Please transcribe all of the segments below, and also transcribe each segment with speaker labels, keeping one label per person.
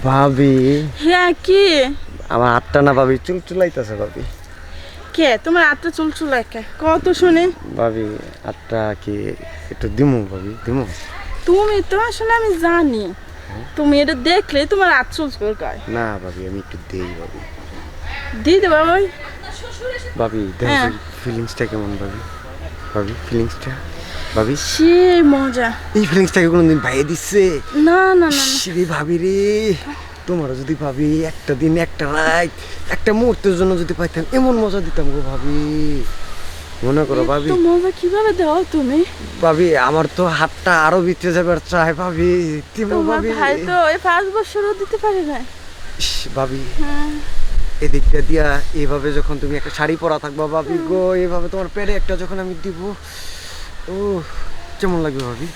Speaker 1: ভাবি
Speaker 2: হ্যাঁ কি
Speaker 1: আমার হাতটা না ভাবি চুলচুলাইতেছে ভাবি।
Speaker 2: কে তোমার আত্মা চুলচুলায় কে কত শুনে
Speaker 1: ভাবি হাতটা কি একটু দিমু ভাবি দিমু?
Speaker 2: তুমি তো আসলে আমি জানি তুমি এটা দেখলে তোমার হাত চুলচুল করে।
Speaker 1: না ভাবি আমি একটু দেই ভাবি।
Speaker 2: দিয়ে দেবা ভাই।
Speaker 1: ভাবি
Speaker 2: হ্যাঁ।
Speaker 1: দেখো ফিলিংসটা কেমন ভাবি? ভাবি ফিলিংসটা ভাবি
Speaker 2: সে মজা।
Speaker 1: এই ফিলিংসটাকে কোনোদিন ভাইয়ে দিচ্ছে?
Speaker 2: না না না না।
Speaker 1: রে ভাবি রে, তোমার যদি ভাবি একটা দিন একটা রাত একটা মুহূর্তের জন্য যদি পাইতাম এমন মজা দিতাম গো ভাবি। মনে করো ভাবি,
Speaker 2: তো মজা কিভাবে দাও তুমি?
Speaker 1: ভাবি আমার তো হাতটা আরো ভিতরে যাবার চাই ভাবি। দিমু
Speaker 2: তোমার
Speaker 1: ভাবি।
Speaker 2: ভাই তো এই 5 বছরও দিতে পারে না।
Speaker 1: ইস, ভাবি
Speaker 2: হ্যাঁ।
Speaker 1: এদিকটা দিয়া এইভাবে যখন তুমি একটা শাড়ি পরা থাকবা ভাবি গো, এইভাবে তোমার পেটে একটা যখন আমি দিব, ও কেমন লাগবে ভাবি?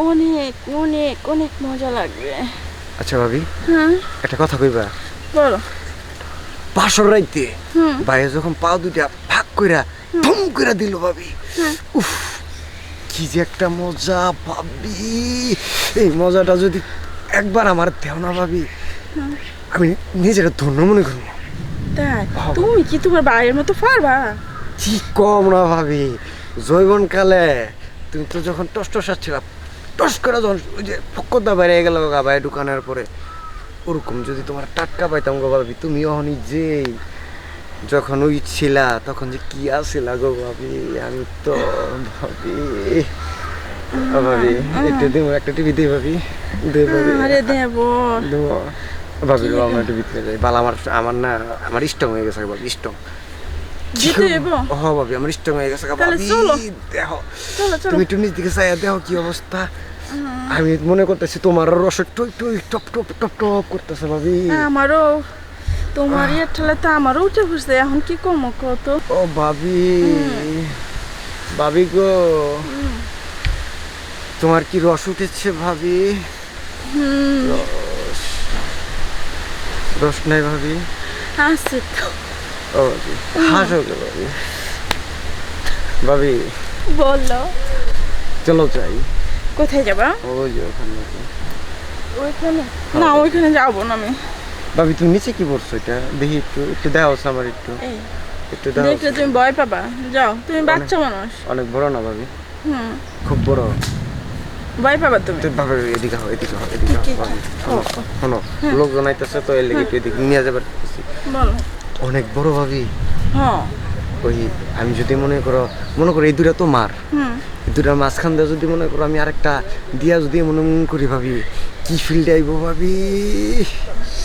Speaker 2: অনেক অনেক অনেক মজা লাগবে।
Speaker 1: আচ্ছা ভাবি
Speaker 2: হ্যাঁ
Speaker 1: একটা কথা কইবা?
Speaker 2: বলো।
Speaker 1: বাসর রাইতে
Speaker 2: হুম।
Speaker 1: ভাইয়া যখন পা দুইটা ভাগ কইরা ধুম কইরা দিল ভাবি, উফ কি যে একটা মজা ভাবি। এই মজাটা যদি একবার আমার দেও না ভাবি, আমি নিজের ধন্য মনে করবো।
Speaker 2: তাই তুমি কি তোমার ভাইয়ের মতো পারবা?
Speaker 1: কি কম না ভাবি, জৈবন কালে তুমি তো যখন টস টস আসছিলাম টস করে যখন ওই যে ফক্করটা বাইরে গেল গা ভাই দোকানের পরে, ওরকম যদি তোমার টাটকা পাইতাম গো ভাবি, তুমি অহনি যে যখন ওই ছিলা তখন যে কি আসিলা গো ভাবি, আমি তো ভাবি। ও ভাবি একটু দেবো, একটা টিভি দে ভাবি, দে ভাবি।
Speaker 2: আরে দেব।
Speaker 1: দেবো ভাবি, আমার টিভি যাই বাল, আমার আমার না আমার স্ট্রং হয়ে গেছে ভাবি, স্ট্রং।
Speaker 2: জিতে দেব।
Speaker 1: ও ভাবি আমার স্ট্রং হয়ে গেছে
Speaker 2: তাহলে
Speaker 1: ভাবি।
Speaker 2: চলো।
Speaker 1: দেখো
Speaker 2: চলো চলো।
Speaker 1: তুমি একটু নিজ দিকে চাইয়া দেখো কি অবস্থা। আমি মনে করতেছি তোমার রস টই টই টপ টপ টপ টপ করতেছে ভাবি।
Speaker 2: আমারও তোমার ইয়ে ঠেলে তো আমারও উঠে বসছে, এখন কি কমো কত?
Speaker 1: ও ভাবি, ভাবি গো তোমার কি রস উঠেছে ভাবি? রস রস নাই ভাবি?
Speaker 2: আছে তো।
Speaker 1: ও ভাবি হাসো গো ভাবি। ভাবি
Speaker 2: বললো
Speaker 1: চলো যাই।
Speaker 2: কোথায় যাবা?
Speaker 1: ওই যে ওখানে।
Speaker 2: ওইখানে না, ওইখানে যাবো না আমি।
Speaker 1: ভাবি তুমি নিচে কি পড়ছো এটা দেখি, একটু একটু দেখাও আমার, একটু
Speaker 2: এই
Speaker 1: একটু দেখাও।
Speaker 2: দেখলে তুমি ভয় পাবা, যাও, তুমি বাচ্চা মানুষ।
Speaker 1: অনেক বড় না ভাবি?
Speaker 2: হুম,
Speaker 1: খুব বড়।
Speaker 2: ভয় পাবা তুমি।
Speaker 1: তুই ভাবে এদিকে হও, এদিকে হও, এদিকে
Speaker 2: কি-
Speaker 1: হও ভাবি।
Speaker 2: ও,
Speaker 1: শোনো লোকজন আইতেছে তো এর লেগে একটু এদিকে নিয়ে যাবার।
Speaker 2: বলো।
Speaker 1: অনেক বড় ভাবি।
Speaker 2: হ্যাঁ।
Speaker 1: ওই আমি যদি মনে করো এই দুটা তো মার,
Speaker 2: হুম।
Speaker 1: এই দুটার মাঝখান দিয়ে যদি মনে করো আমি আরেকটা দিয়া যদি মনে করি ভাবি, কি ফিল্ড আইব ভাবি।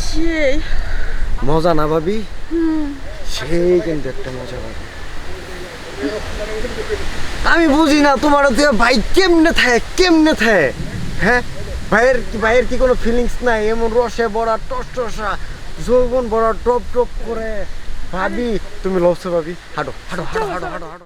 Speaker 2: সেই
Speaker 1: মজা না ভাবি? সেই কিন্তু একটা মজা ভাবি। আমি বুঝি না তোমার ভাই কেমনে থাকে, হ্যাঁ ভাইয়ের কি কোনো ফিলিংস নাই? এমন রসে বড়া টস টসা যৌবন বড়া টপ টপ করে ভাবি। তুমি লসে ভাবি, হাঁটো হাঁটো হাঁটো হাঁটো হাঁটো হাঁটো।